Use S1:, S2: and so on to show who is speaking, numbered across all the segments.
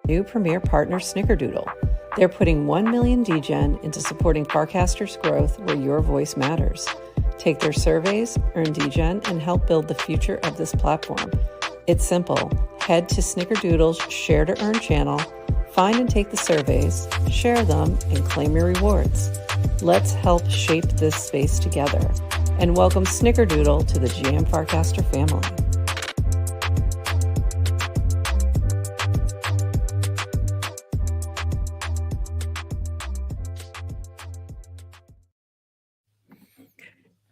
S1: new premier partner, Snickerdoodle. They're putting 1 million DGen into supporting Farcaster's growth where your voice matters. Take their surveys, earn DGen, and help build the future of this platform. It's simple. Head to Snickerdoodle's Share to Earn channel, find and take the surveys, share them, and claim your rewards. Let's help shape this space together. And welcome Snickerdoodle to the GM Farcaster family.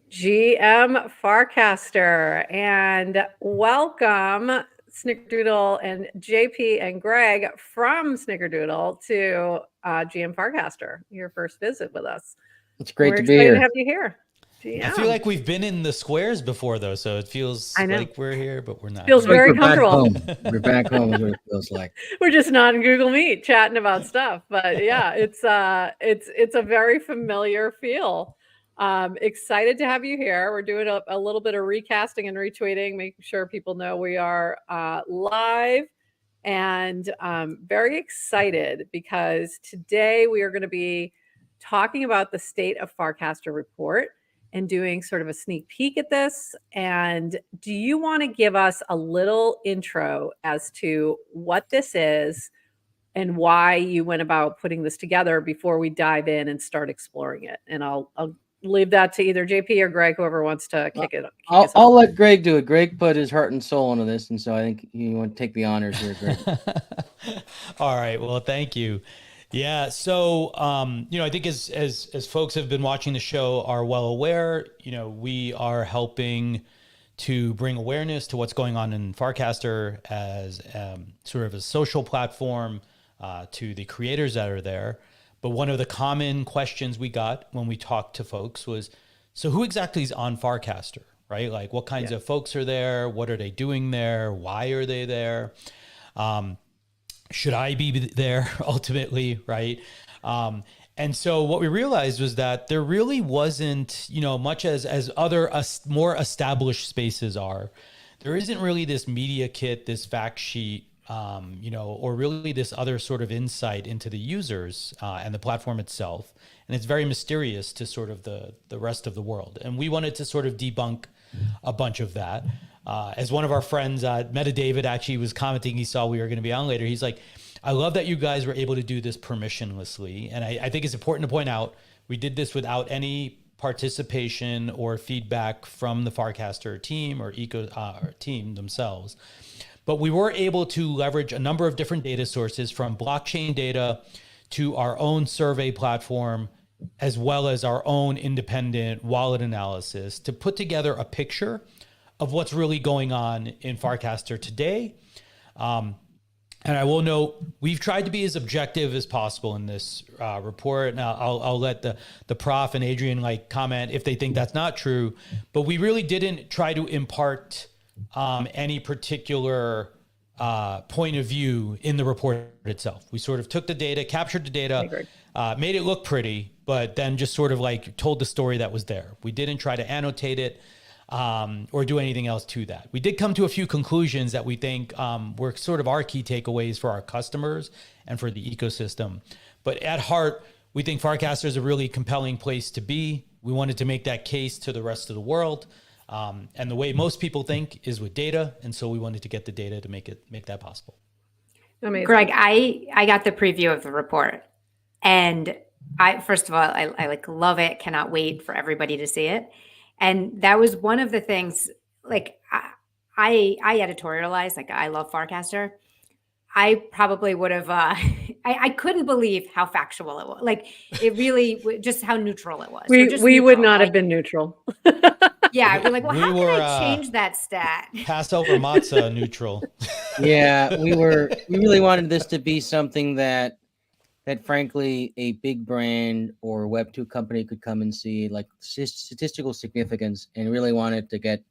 S1: GM Farcaster, and welcome Snickerdoodle and JP and Greg from Snickerdoodle to GM Farcaster, your first visit with us.
S2: It's great to be here.
S1: We're excited to have you here. GM.
S3: I feel like we've been in the squares before, though, so it feels like we're here, but we're not.
S1: Feels very comfortable.
S2: We're back home is what it feels like.
S1: We're just not in Google Meet chatting about stuff, but yeah, it's a very familiar feel. Excited to have you here. We're doing a little bit of recasting and retweeting, making sure people know we are live, and very excited because today we are going to be talking about the State of Farcaster report and doing sort of a sneak peek at this. And do you want to give us a little intro as to what this is and why you went about putting this together before we dive in and start exploring it? And I'll leave that to either JP or Greg, whoever wants to kick it.
S2: I'll let Greg do it. Greg put his heart and soul into this, and so I think you want to take the honors here, Greg.
S3: All right. Well, thank you. Yeah. So, I think as folks have been watching the show are well aware, we are helping to bring awareness to what's going on in Farcaster as sort of a social platform to the creators that are there. But one of the common questions we got when we talked to folks was, so who exactly is on Farcaster, right? Like what kinds of folks are there? What are they doing there? Why are they there? Should I be there ultimately, right? And so what we realized was that there really wasn't, much as other more established spaces are, there isn't really this media kit, this fact sheet, or really this other sort of insight into the users and the platform itself. And it's very mysterious to sort of the rest of the world. And we wanted to sort of debunk a bunch of that. As one of our friends, Meta David, actually was commenting, he saw we were going to be on later. He's like, I love that you guys were able to do this permissionlessly. And I think it's important to point out, we did this without any participation or feedback from the Farcaster team or team themselves. But we were able to leverage a number of different data sources, from blockchain data to our own survey platform, as well as our own independent wallet analysis, to put together a picture of what's really going on in Farcaster today. And I will note, we've tried to be as objective as possible in this report. Now, I'll let the prof and Adrian comment if they think that's not true. But we really didn't try to impart any particular point of view in the report itself. We sort of took the data, captured the data, made it look pretty, but then just sort of told the story that was there. We didn't try to annotate it or do anything else to that. We did come to a few conclusions that we think were sort of our key takeaways for our customers and for the ecosystem. But at heart, we think Farcaster is a really compelling place to be. We wanted to make that case to the rest of the world. And the way most people think is with data. And so we wanted to get the data to make that possible.
S4: Amazing. Greg, I got the preview of the report, and first of all, I love it. Cannot wait for everybody to see it. And that was one of the things, I editorialized, I love Farcaster. I probably would have, I couldn't believe how factual it was. It really, just how neutral it was.
S1: We would not have been neutral.
S4: Yeah, we're well, how can I change that stat?
S3: Passover matzah neutral.
S2: Yeah, we really wanted this to be something that frankly a big brand or Web2 company could come and see, statistical significance, and really wanted to get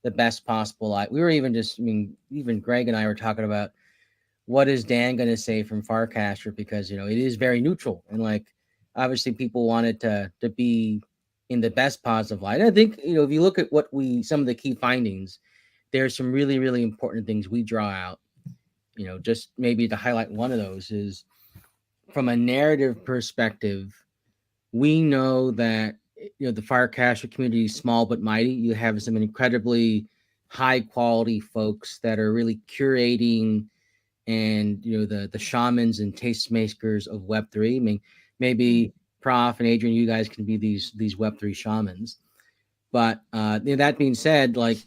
S2: the best possible. We were even Greg and I were talking about, what is Dan going to say from Farcaster? Because, it is very neutral. And obviously people wanted to be in the best positive light. And I think, if you look at some of the key findings, there's some really, really important things we draw out. just maybe to highlight one of those is from a narrative perspective, we know that the Farcaster community is small but mighty. You have some incredibly high quality folks that are really curating, and the shamans and tastemakers of Web3. I mean, maybe Prof and Adrian, you guys can be these Web3 shamans. But that being said, like,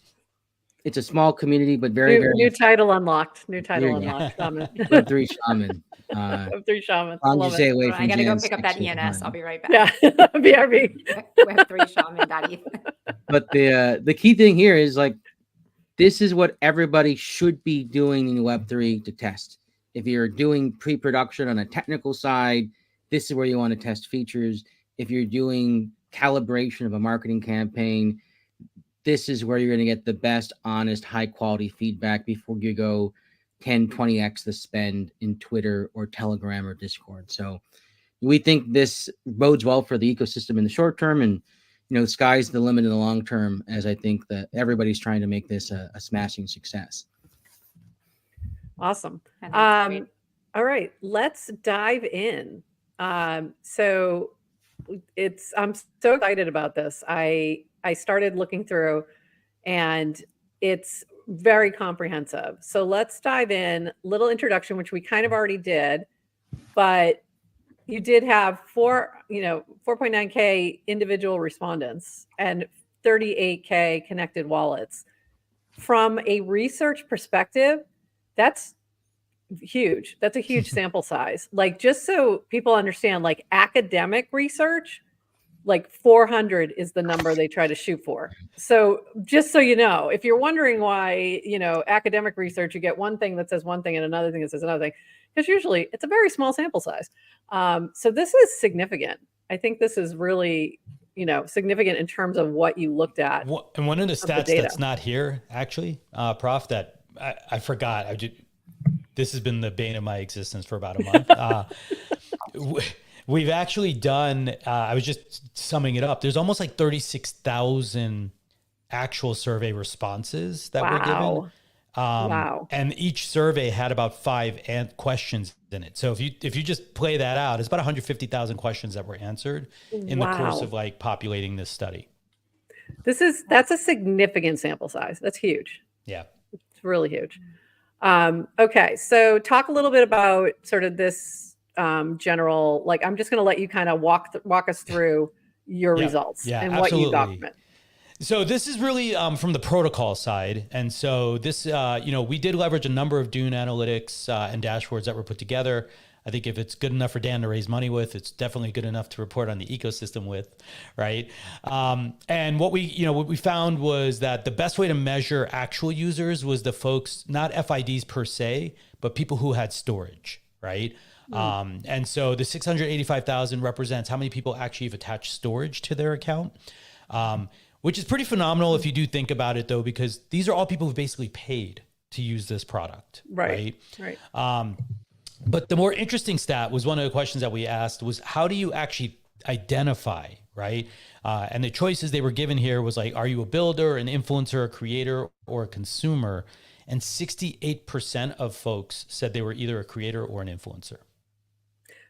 S2: it's a small community, but very
S1: new title unlocked. New title unlocked.
S2: Web3 shaman.
S1: Web3 shaman.
S2: You stay away from
S4: I gotta
S2: Jan
S4: go pick up that
S2: 6
S4: ENS. I'll be right back.
S1: Yeah, BRB.
S4: Web3 shaman.
S2: But the key thing here is, like, this is what everybody should be doing in Web3 to test. If you're doing pre-production on a technical side, this is where you want to test features. If you're doing calibration of a marketing campaign, this is where you're going to get the best, honest, high-quality feedback before you go 10, 20x the spend in Twitter or Telegram or Discord. So we think this bodes well for the ecosystem in the short term, and sky's the limit in the long term, as I think that everybody's trying to make this a smashing success.
S1: Awesome. All right, let's dive in. So I'm so excited about this. I started looking through, and it's very comprehensive. So let's dive in. Little introduction, which we kind of already did, but you did have 4.9K individual respondents and 38K connected wallets. From a research perspective, that's huge. That's a huge sample size. Like, just so people understand, like, academic research, like 400 is the number they try to shoot for. So just so you know, if you're wondering why, academic research, you get one thing that says one thing and another thing that says another thing, because usually it's a very small sample size. So this is significant. I think this is really, significant in terms of what you looked at.
S3: And one of the stats that's not here, actually, Prof, that I forgot. This has been the bane of my existence for about a month. We've actually done, I was just summing it up. There's almost like 36,000 actual survey responses that were given. Wow. And each survey had about 5 questions in it. So if you just play that out, it's about 150,000 questions that were answered in the course of like populating this study.
S1: That's a significant sample size. That's huge.
S3: Yeah.
S1: It's really huge. Okay. So talk a little bit about sort of this general, like, I'm just going to let you kind of walk us through your results and
S3: absolutely.
S1: What you document.
S3: So this is really from the protocol side. And so this, we did leverage a number of Dune analytics and dashboards that were put together. I think if it's good enough for Dan to raise money with, it's definitely good enough to report on the ecosystem with, right? And what we found was that the best way to measure actual users was the folks, not FIDs per se, but people who had storage, right? And so the 685,000 represents how many people actually have attached storage to their account, which is pretty phenomenal if you do think about it, though, because these are all people who basically paid to use this product. Right. But the more interesting stat was one of the questions that we asked was, how do you actually identify, right? And the choices they were given here was like, are you a builder, an influencer, a creator, or a consumer? And 68% of folks said they were either a creator or an influencer.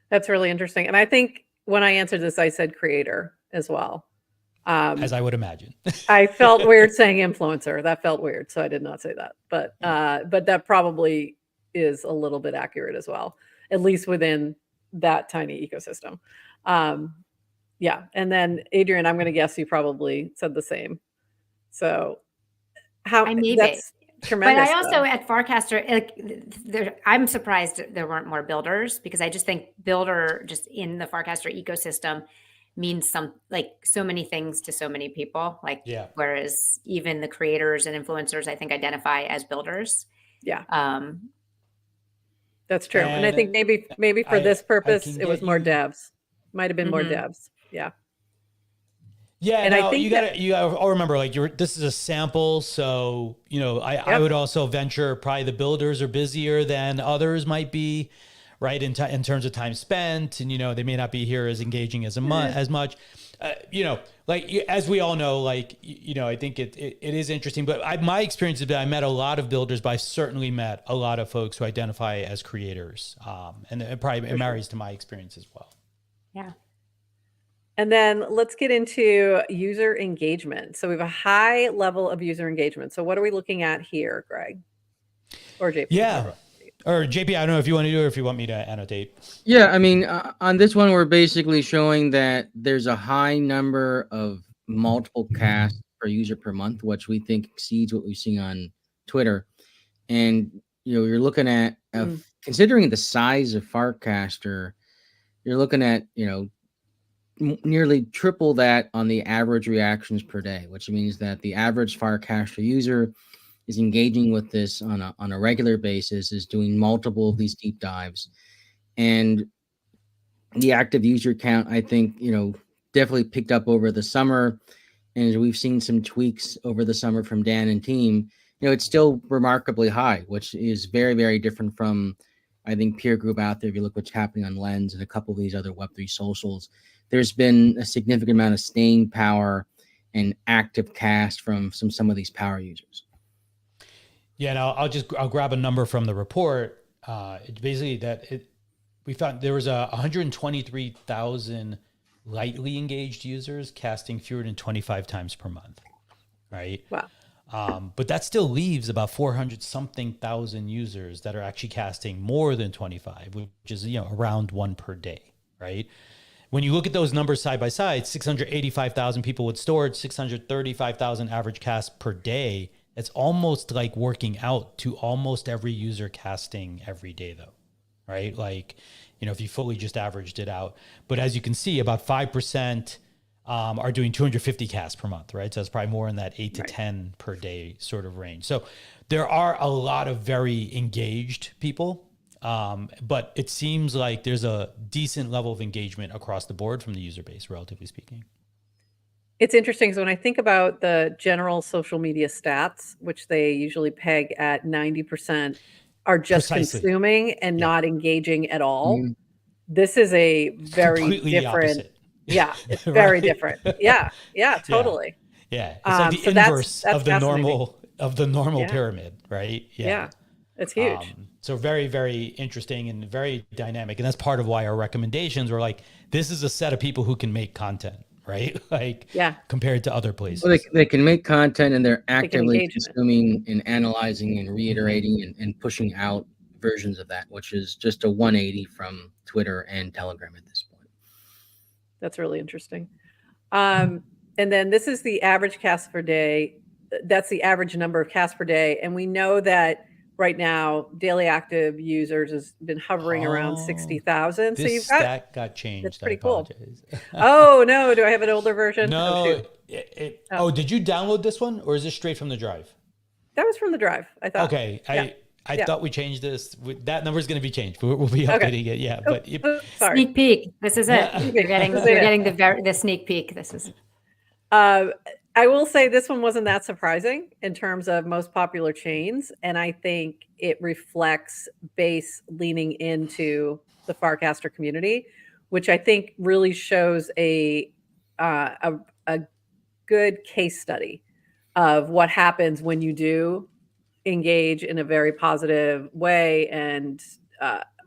S1: That's really interesting. And I think when I answered this, I said creator as well.
S3: As I would imagine.
S1: I felt weird saying influencer. That felt weird. So I did not say that. But that probably is a little bit accurate as well, at least within that tiny ecosystem. Yeah. And then Adrian, I'm going to guess you probably said the same. So that's tremendous.
S4: But I also at Farcaster, I'm surprised there weren't more builders, because I just think builder just in the Farcaster ecosystem means so many things to so many people. Whereas even the creators and influencers, I think, identify as builders.
S1: Yeah. That's true. And I think maybe for this purpose, it was more devs. Might have been more devs. Yeah.
S3: Yeah, and I think you gotta all remember, like, this is a sample, so I would also venture probably the builders are busier than others might be, right? In terms of time spent, and they may not be here as engaging as much. like as we all know, like, I think it is interesting, but my experience is that I met a lot of builders, but I've certainly met a lot of folks who identify as creators. And it probably marries to my experience as well.
S4: Yeah.
S1: And then let's get into user engagement. So we have a high level of user engagement. So what are we looking at here, Greg? Or JP?
S3: Yeah. Or JP, I don't know if you want to do it or if you want me to annotate.
S2: Yeah, I mean, on this one, we're basically showing that there's a high number of multiple casts per user per month, which we think exceeds what we've seen on Twitter. And, you're looking at, considering the size of Farcaster, you're looking at, nearly triple that on the average reactions per day, which means that the average Farcaster user is engaging with this on a regular basis, is doing multiple of these deep dives. And the active user count, I think, definitely picked up over the summer. And as we've seen some tweaks over the summer from Dan and team, it's still remarkably high, which is very, very different from, I think, peer group out there. If you look what's happening on Lens and a couple of these other Web3 socials, there's been a significant amount of staying power and active cast from some of these power users.
S3: Yeah, and I'll grab a number from the report. It's basically we found there was 123,000 lightly engaged users casting fewer than 25 times per month, right?
S1: Wow.
S3: But that still leaves about 400 something thousand users that are actually casting more than 25, which is, around one per day, right? When you look at those numbers side by side, 685,000 people with storage, 635,000 average cast per day. It's almost like working out to almost every user casting every day, though, right? Like, if you fully just averaged it out. But as you can see, about 5% are doing 250 casts per month, right? So it's probably more in that 8 to 10 per day sort of range. So there are a lot of very engaged people, but it seems like there's a decent level of engagement across the board from the user base, relatively speaking.
S1: It's interesting. So when I think about the general social media stats, which they usually peg at 90%, are just
S3: Precisely.
S1: consuming and not engaging at all. This is a very
S3: completely
S1: different.
S3: Yeah,
S1: it's very
S3: right?
S1: different. Yeah, totally.
S3: Yeah, it's like the
S1: so
S3: inverse
S1: that's
S3: of the normal pyramid, right?
S1: Yeah, it's huge.
S3: So very, very interesting and very dynamic, and that's part of why our recommendations were like, this is a set of people who can make content, right? Like, compared to other places.
S2: Well, they can make content, and they're actively consuming and analyzing and reiterating and pushing out versions of that, which is just a 180 from Twitter and Telegram at this point.
S1: That's really interesting. And then this is the average cast per day. That's the average number of casts per day. And we know that right now, daily active users has been hovering around 60,000. So you've
S3: got changed.
S1: That's pretty cool. Oh, no. Do I have an older version?
S3: No. Did you download this one, or is this straight from the drive?
S1: That was from the drive, I thought.
S3: Okay. I thought we changed this. That number is going to be changed. We'll be updating it. Yeah. But
S4: sorry. Sneak peek. This is it. You're getting the sneak peek. This is.
S1: I will say this one wasn't that surprising in terms of most popular chains. And I think it reflects base leaning into the Farcaster community, which I think really shows a good case study of what happens when you do engage in a very positive way and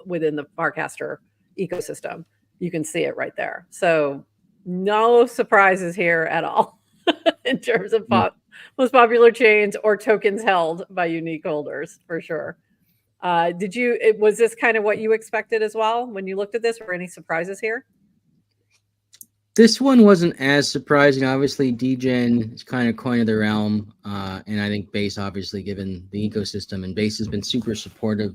S1: within the Farcaster ecosystem. You can see it right there. So no surprises here at all. In terms of most popular chains or tokens held by unique holders, for sure. Was this kind of what you expected as well when you looked at this? Were any surprises here?
S2: This one wasn't as surprising. Obviously, DGen is kind of coin of the realm, and I think Base, obviously, given the ecosystem, and Base has been super supportive.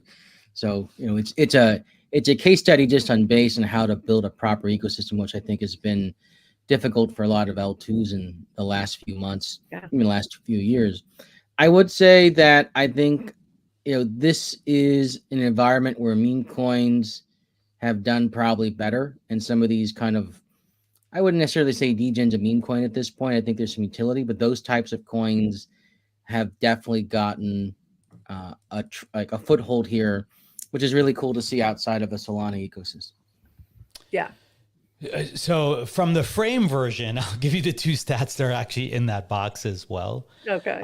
S2: So it's a case study just on Base and how to build a proper ecosystem, which I think has been difficult for a lot of L2s in the last few months, even the last few years. I would say that I think, this is an environment where meme coins have done probably better. And some of these kind of, I wouldn't necessarily say DGen's a meme coin at this point. I think there's some utility, but those types of coins have definitely gotten a foothold here, which is really cool to see outside of a Solana ecosystem.
S1: Yeah.
S3: So from the frame version, I'll give you the two stats that are actually in that box as well.
S1: Okay.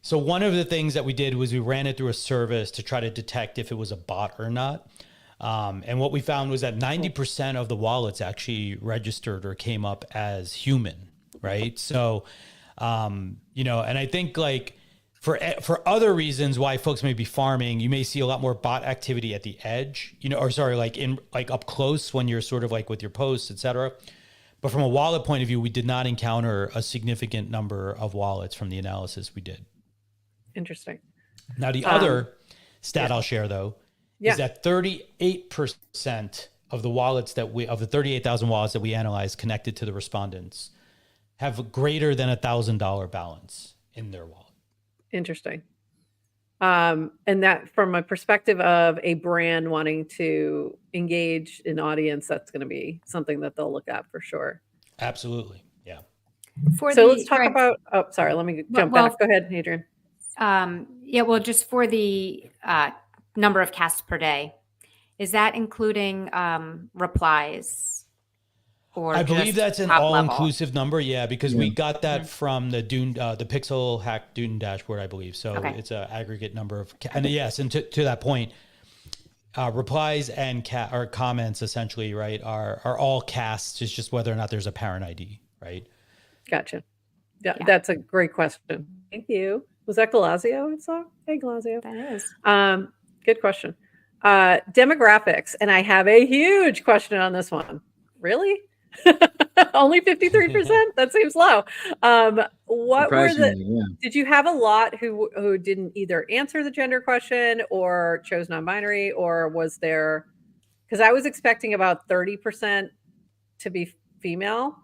S3: So one of the things that we did was we ran it through a service to try to detect if it was a bot or not. And what we found was that 90% of the wallets actually registered or came up as human, right? So, you know, and I think like for other reasons why folks may be farming, you may see a lot more bot activity at the edge, you know, or sorry, like in like up close when you're sort of like with your posts, et cetera. But from a wallet point of view, we did not encounter a significant number of wallets from the analysis we did.
S1: Interesting.
S3: Now, the other stat I'll share, though, is that 38% of the wallets that of the 38,000 wallets that we analyzed connected to the respondents have greater than $1,000 balance in their wallet.
S1: Interesting. And that from a perspective of a brand wanting to engage an audience, that's going to be something that they'll look at for sure.
S3: Absolutely. Yeah.
S1: So let's talk about, oh, sorry, let me jump back. Go ahead, Adrian.
S4: Yeah, well, just for the number of casts per day, is that including replies? Or
S3: I believe that's an all-inclusive number, yeah, because we got that from the the Pixel Hack Dune dashboard, I believe. So it's an aggregate number of, and yes, and to that point, replies and or comments essentially, right, are all casts. It's just whether or not there's a parent ID, right?
S1: Gotcha. Yeah, that's a great question. Thank you. Was that Galazio I saw? Hey, Galazio.
S4: That is.
S1: Good question. Demographics, and I have a huge question on this one. Really? Only 53%? That seems low. What were did you have a lot who didn't either answer the gender question or chose non-binary, or was there, because I was expecting about 30% to be female,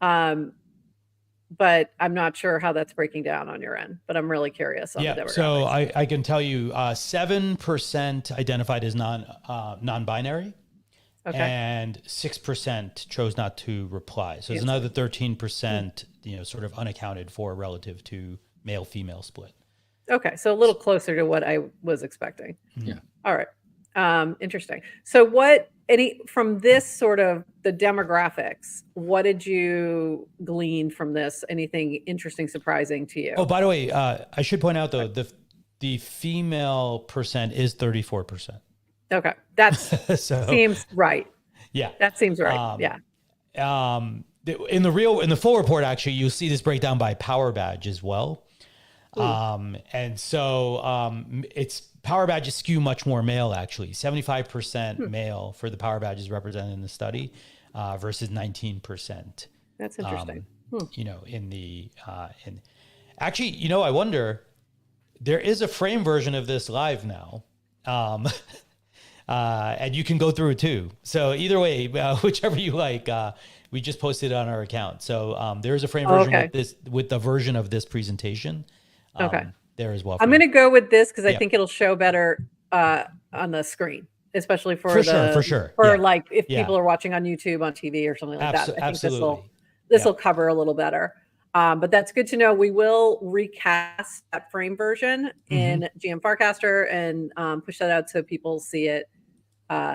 S1: but I'm not sure how that's breaking down on your end, but I'm really curious on the demographics.
S3: So I can tell you 7% identified as non-binary. Okay. And 6% chose not to reply. So there's another 13%, you know, sort of unaccounted for relative to male-female split.
S1: Okay, so a little closer to what I was expecting.
S2: Yeah.
S1: All right. Interesting. So from this sort of the demographics, what did you glean from this? Anything interesting, surprising to you?
S3: Oh, by the way, I should point out though, the female percent is 34%.
S1: Okay, that's seems right.
S3: Yeah,
S1: that seems right.
S3: In the full report, actually, you'll see this breakdown by power badge as well. And so it's power badges skew much more male. Actually, 75% male for the power badges represented in the study, versus 19%.
S1: That's interesting.
S3: You know, actually, you know, I wonder. There is a frame version of this live now. And you can go through it too. So either way, whichever you like, we just posted it on our account. So there is a frame version with the version of this presentation there as well.
S1: I'm going to go with this because I think it'll show better on the screen, especially for
S3: sure.
S1: Like if people are watching on YouTube, on TV or something like that. I think this will cover a little better. But that's good to know. We will recast that frame version in GM Farcaster and push that out so people see it,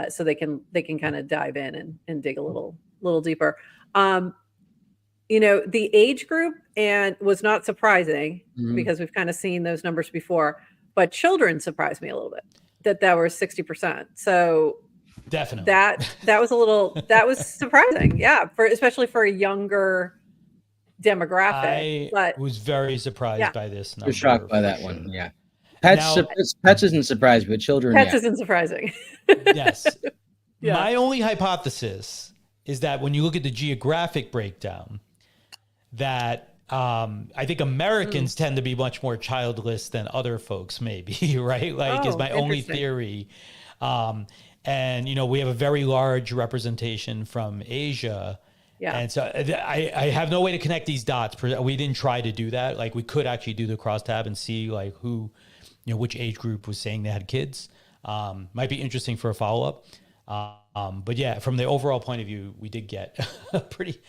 S1: so they can kind of dive in and dig a little deeper. You know, the age group was not surprising because we've kind of seen those numbers before, but children surprised me a little bit that were 60%. So
S3: definitely
S1: that was surprising. Yeah, especially for a younger demographic.
S3: I was very surprised by this number.
S2: You're shocked by that one. Yeah. Pets isn't surprised, but children.
S1: Pets isn't surprising.
S3: Yes. My only hypothesis is that when you look at the geographic breakdown, that I think Americans tend to be much more childless than other folks, maybe, right? Like, is my only theory. And, you know, we have a very large representation from Asia. Yeah. And so I have no way to connect these dots. We didn't try to do that. Like, we could actually do the crosstab and see like who, you know, which age group was saying they had kids. Might be interesting for a follow-up. But yeah, from the overall point of view, we did get pretty,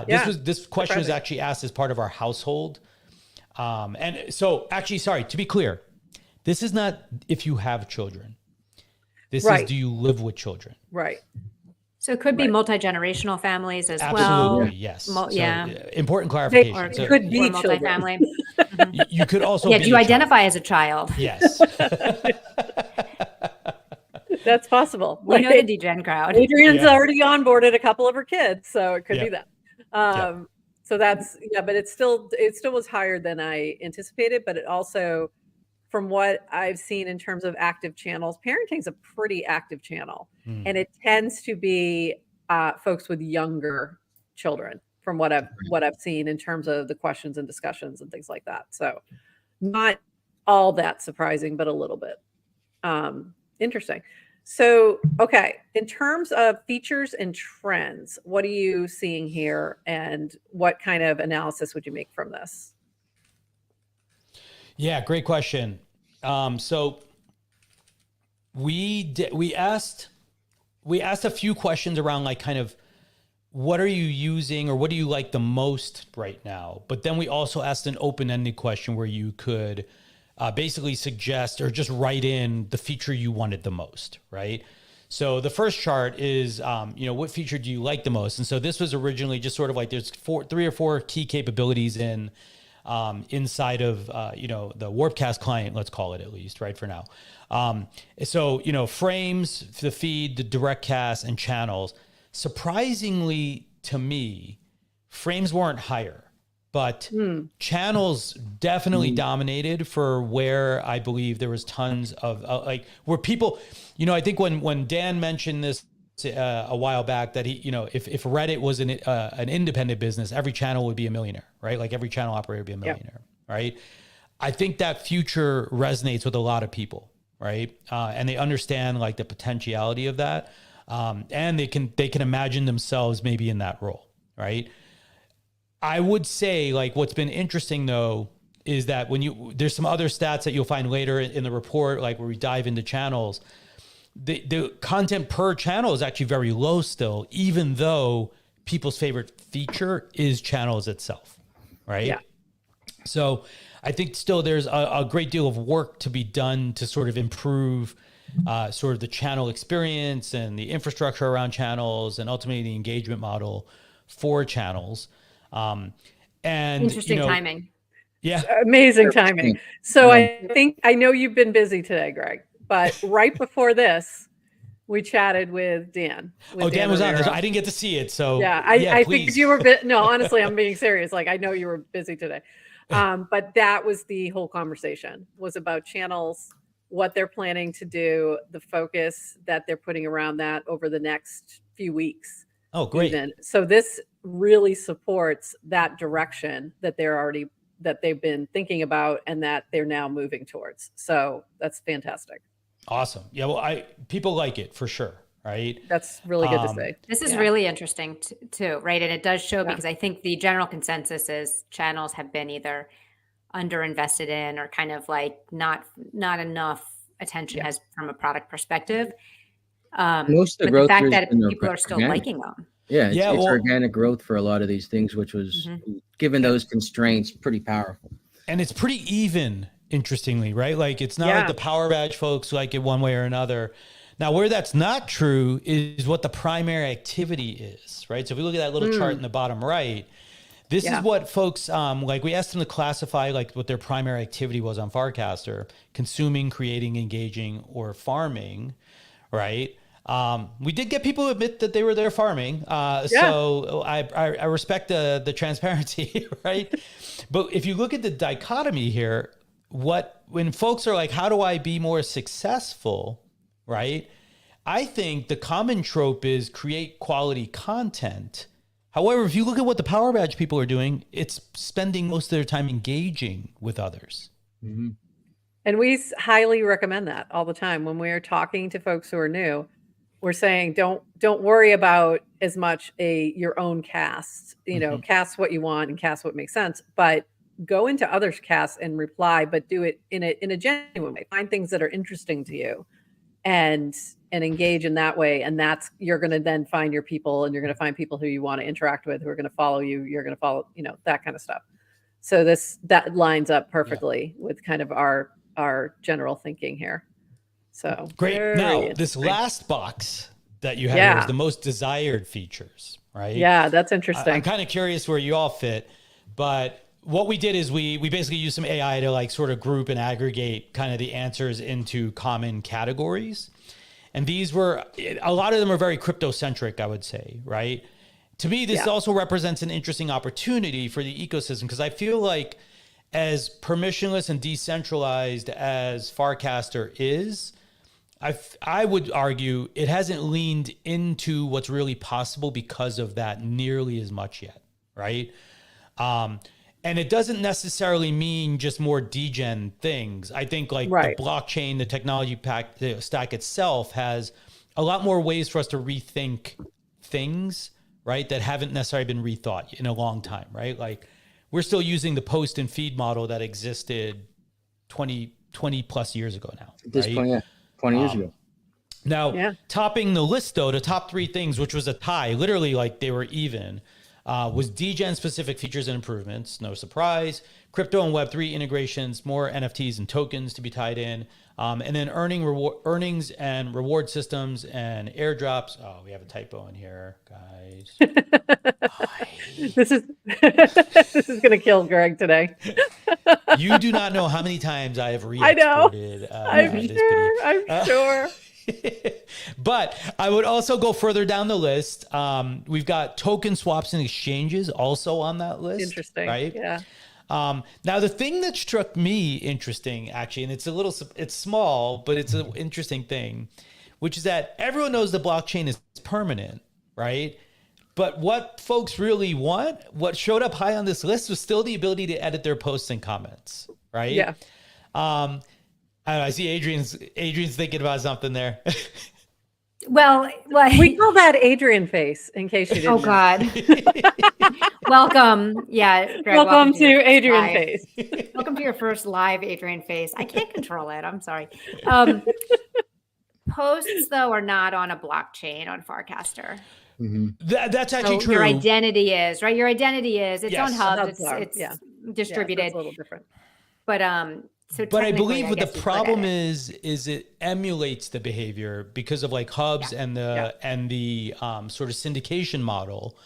S3: this question was actually asked as part of our household. And so actually, sorry, to be clear, this is not if you have children. This is, do you live with children?
S1: Right.
S4: So it could be multi-generational families as well.
S3: Absolutely, yes. Important
S1: Or
S3: clarification.
S1: it could be
S4: multi-family.
S3: You could also
S4: Yeah,
S3: be
S4: do you
S3: a
S4: identify as a child?
S3: Yes.
S1: That's possible.
S4: We know the DGen crowd.
S1: Adrian's already onboarded a couple of her kids, so it could be that. So that's but it still was higher than I anticipated, but it also, from what I've seen in terms of active channels, parenting's a pretty active channel, and it tends to be folks with younger children, from what I've seen in terms of the questions and discussions and things like that. So not all that surprising, but a little bit interesting. So, okay, in terms of features and trends, what are you seeing here, and what kind of analysis would you make from this?
S3: Yeah, great question. So we asked a few questions around like kind of what are you using or what do you like the most right now? But then we also asked an open-ended question where you could basically suggest or just write in the feature you wanted the most, right? So the first chart is, what feature do you like the most? And so this was originally just sort of like there's 3 or 4 key capabilities inside of, the Warpcast client, let's call it at least, right, for now. So, frames, the feed, the direct cast, and channels. Surprisingly to me, frames weren't higher. But channels definitely dominated for where I believe there was tons of where people, I think when Dan mentioned this a while back that he, if Reddit was an independent business, every channel would be a millionaire, right? Like every channel operator would be a millionaire, right? I think that future resonates with a lot of people, right? And they understand like the potentiality of that, and they can imagine themselves maybe in that role, right? I would say like what's been interesting though is that there's some other stats that you'll find later in the report, like where we dive into channels, the content per channel is actually very low still, even though people's favorite feature is channels itself, right?
S1: Yeah.
S3: So I think still there's a great deal of work to be done to sort of improve sort of the channel experience and the infrastructure around channels and ultimately the engagement model for channels. And
S4: interesting timing.
S3: Yeah.
S1: Amazing timing. So I know you've been busy today, Greg, but right before this, we chatted with Dan.
S3: Dan was on. I didn't get to see it. So
S1: I figured you were no, honestly, I'm being serious. Like, I know you were busy today. But that was the whole conversation, was about channels, what they're planning to do, the focus that they're putting around that over the next few weeks.
S3: Oh, great.
S1: So this really supports that direction that they've been thinking about and that they're now moving towards. So that's fantastic.
S3: Awesome. Yeah. Well, people like it for sure. Right.
S1: That's really good to say.
S4: This is really interesting too. Right. And it does show because I think the general consensus is channels have been either underinvested in or kind of like not enough attention has from a product perspective.
S2: Most of the growth,
S4: the fact that people are still liking them.
S2: Yeah, it's organic growth for a lot of these things, which was, given those constraints, pretty powerful.
S3: And it's pretty even, interestingly, right? Like it's not like the Power Badge folks like it one way or another. Now, where that's not true is what the primary activity is, right? So if we look at that little chart in the bottom right, this is what folks, like we asked them to classify like what their primary activity was on Farcaster: consuming, creating, engaging, or farming, right? We did get people to admit that they were there farming. So I respect the transparency, right? But if you look at the dichotomy here, when folks are like, how do I be more successful, right? I think the common trope is create quality content. However, if you look at what the Power Badge people are doing, it's spending most of their time engaging with others.
S2: Mm-hmm.
S1: And we highly recommend that all the time when we're talking to folks who are new. We're saying don't worry about as much your own cast. Cast what you want and cast what makes sense, but go into others' casts and reply, but do it in a genuine way. Find things that are interesting to you, and engage in that way. And you're going to then find your people, and you're going to find people who you want to interact with, who are going to follow you. You're going to follow, that kind of stuff. So that lines up perfectly with kind of our general thinking here. So
S3: great. Now, this last box that you have here is the most desired features, right?
S1: Yeah, that's interesting.
S3: I'm kind of curious where you all fit, but what we did is we basically used some AI to like sort of group and aggregate kind of the answers into common categories. And these were, a lot of them are very crypto-centric, I would say, right? To me, this also represents an interesting opportunity for the ecosystem, because I feel like as permissionless and decentralized as Farcaster is, I would argue it hasn't leaned into what's really possible because of that nearly as much yet, right? And it doesn't necessarily mean just more degen things. I think like the blockchain, the technology the stack itself has a lot more ways for us to rethink things, right? That haven't necessarily been rethought in a long time, right? Like we're still using the post and feed model that existed 20 plus years ago now.
S2: At this point, 20 years ago.
S3: Now, topping the list though, the top three things, which was a tie, literally like they were even, was degen specific features and improvements. No surprise. Crypto and Web3 integrations, more NFTs and tokens to be tied in. And then earnings and reward systems and airdrops. Oh, we have a typo in here, guys.
S1: This is going to kill Greg today.
S3: You do not know how many times I have re-exported.
S1: I'm sure.
S3: But I would also go further down the list. We've got token swaps and exchanges also on that list.
S1: Interesting.
S3: Right?
S1: Yeah.
S3: Now the thing that struck me interesting, actually, and it's small, but it's an interesting thing, which is that everyone knows the blockchain is permanent, right? But what folks really want, what showed up high on this list, was still the ability to edit their posts and comments, right?
S1: Yeah.
S3: I don't know, I see Adrian's thinking about something there.
S4: Well,
S1: we call that Adrian face, in case you didn't know.
S4: God. Welcome. Yeah. Greg,
S1: welcome to Adrian
S4: live.
S1: face.
S4: Welcome to your first live Adrian face. I can't control it. I'm sorry. Posts, though, are not on a blockchain on Farcaster.
S2: Mm-hmm.
S3: That's actually true.
S4: Your identity is, right? Your identity is, it's on hubs. It's distributed.
S1: It's a little different.
S4: But
S3: but I believe what the problem is it emulates the behavior because of like hubs and the sort of syndication model,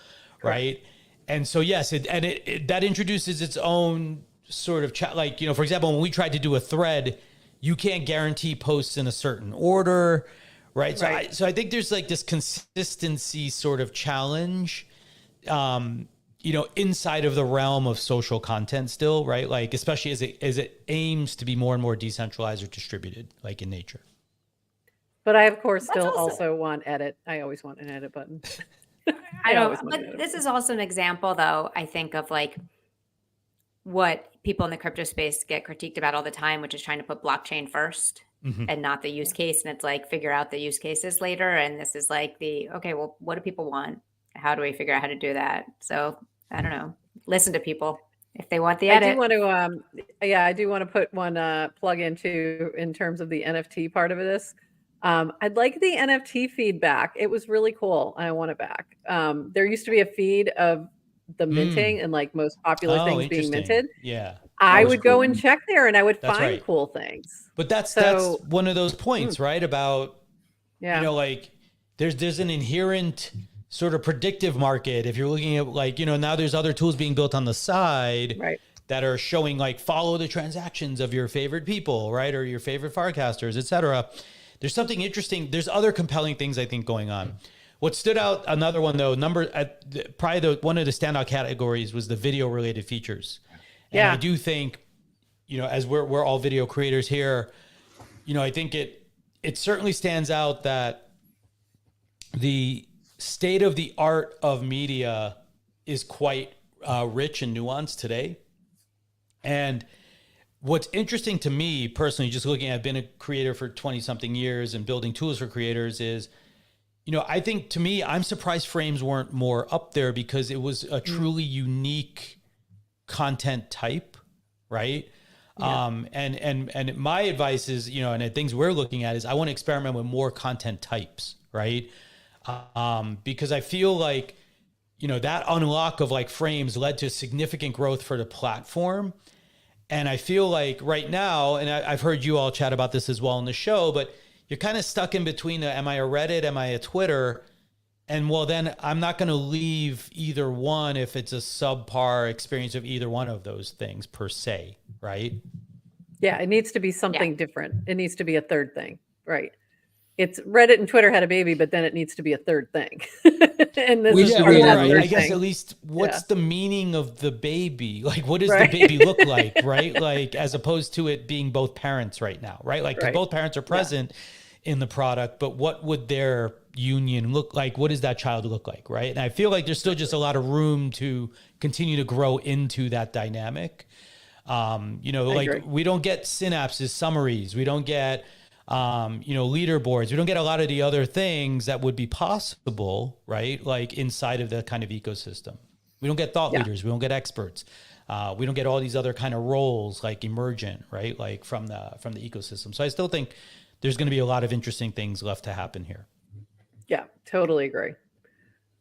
S3: right? And so yes, it that introduces its own sort of like, you know, for example, when we tried to do a thread, you can't guarantee posts in a certain order, right? So I think there's like this consistency sort of challenge, you know, inside of the realm of social content still, right? Like, especially as it aims to be more and more decentralized or distributed, like in nature.
S1: But I, of course, still also want edit. I always want an edit button.
S4: I don't, but this is also an example, though, I think, of like what people in the crypto space get critiqued about all the time, which is trying to put blockchain first and not the use case. And it's like, figure out the use cases later. And this is like okay, well, what do people want? How do we figure out how to do that? So I don't know. Listen to people if they want the edit.
S1: I do want to put one plug into in terms of the NFT part of this. I'd like the NFT feedback. It was really cool. I want it back. There used to be a feed of the minting and like most popular things being minted.
S3: Yeah.
S1: I would go and check there and I would find cool things.
S3: But that's one of those points, right? About, you know, like there's an inherent sort of predictive market. If you're looking at like, you know, now there's other tools being built on the side that are showing like follow the transactions of your favorite people, right? Or your favorite Farcasters, et cetera. There's something interesting. There's other compelling things I think going on. What stood out, another one though, probably one of the standout categories was the video related features. And I do think, you know, as we're all video creators here, you know, I think it certainly stands out that the state of the art of media is quite rich and nuanced today. And what's interesting to me personally, just looking, I've been a creator for 20 something years and building tools for creators is, you know, I think to me, I'm surprised frames weren't more up there because it was a truly unique content type, right? Yeah. And my advice is, you know, and the things we're looking at is I want to experiment with more content types, right? Because I feel like, you know, that unlock of like frames led to significant growth for the platform. And I feel like right now, and I've heard you all chat about this as well in the show, but you're kind of stuck in between am I a Reddit, am I a Twitter? And well, then I'm not going to leave either one if it's a subpar experience of either one of those things per se, right?
S1: Yeah, it needs to be something different. It needs to be a third thing, right? It's Reddit and Twitter had a baby, but then it needs to be a third thing. And this is part of that third
S3: I guess
S1: thing.
S3: at least what's the meaning of the baby? Like, what does the baby look like, right? Like, as opposed to it being both parents right now, right? Like, 'cause both parents are present in the product, but what would their union look like? What does that child look like, right? And I feel like there's still just a lot of room to continue to grow into that dynamic. You know, like we don't get synapses summaries. We don't get, you know, leaderboards. We don't get a lot of the other things that would be possible, right? Like inside of the kind of ecosystem. We don't get thought leaders. We don't get experts. We don't get all these other kind of roles like emergent, right? Like from the ecosystem. So I still think there's going to be a lot of interesting things left to happen here.
S1: Yeah, totally agree.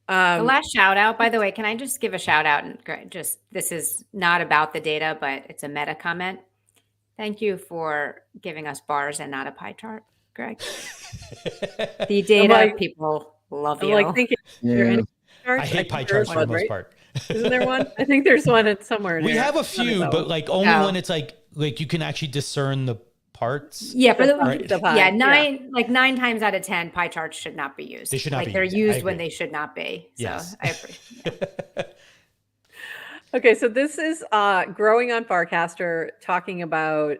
S4: The last shout out, by the way, can I just give a shout out? And just, this is not about the data, but it's a meta comment. Thank you for giving us bars and not a pie chart, Greg. The data people love you.
S1: Like thinking,
S3: I hate pie charts for the most part.
S1: Isn't there one? I think there's one somewhere in
S3: We
S1: here.
S3: have a few, but like only when it's like you can actually discern the parts.
S4: Yeah, for nine times out of 10, pie charts should not be used.
S3: They should not be
S4: they're
S3: used.
S4: used when they should not be. So
S3: yes.
S4: I appreciate.
S1: Okay, so this is growing on Farcaster, talking about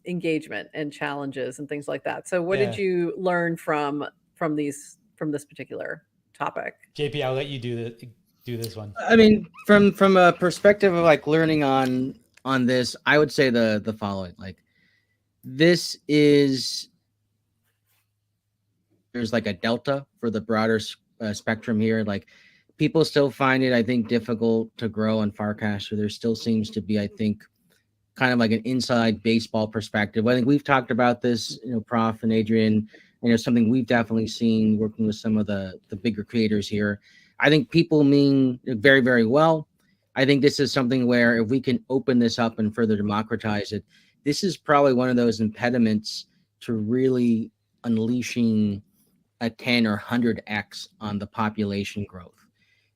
S1: engagement and challenges and things like that. So, what did you learn from this particular topic?
S3: JP, I'll let you do this one.
S2: I mean, from a perspective of like learning on this, I would say the following: like, this is there's like a delta for the broader spectrum here, like. People still find it, I think, difficult to grow on Farcaster. There still seems to be, I think, kind of like an inside baseball perspective. I think we've talked about this, you know, Prof and Adrian, and it's something we've definitely seen working with some of the bigger creators here. I think people mean very, very well. I think this is something where if we can open this up and further democratize it, this is probably one of those impediments to really unleashing a 10 or 100x on the population growth.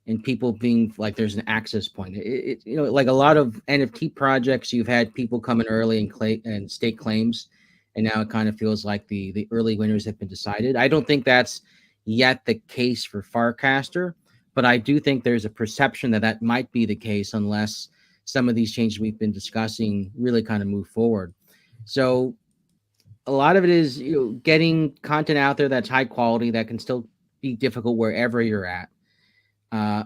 S2: And people being like, there's an access point. You know, like a lot of NFT projects, you've had people come in early and stake claims, and now it kind of feels like the early winners have been decided. I don't think that's yet the case for Farcaster, but I do think there's a perception that might be the case unless some of these changes we've been discussing really kind of move forward. So a lot of it is, you know, getting content out there that's high quality, that can still be difficult wherever you're at.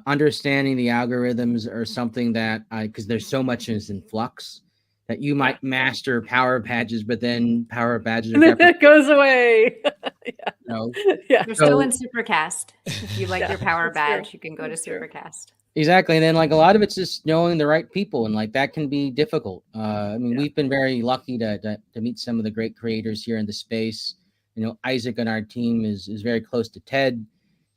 S2: Understanding the algorithms are something that because there's so much is in flux that you might master power badges, but then power badges are
S1: it goes away.
S4: You're still in Supercast. If you like your power badge, you can go to Supercast.
S2: Exactly. And then like a lot of it's just knowing the right people, and like that can be difficult. I mean, we've been very lucky to meet some of the great creators here in the space. You know, Isaac on our team is very close to Ted,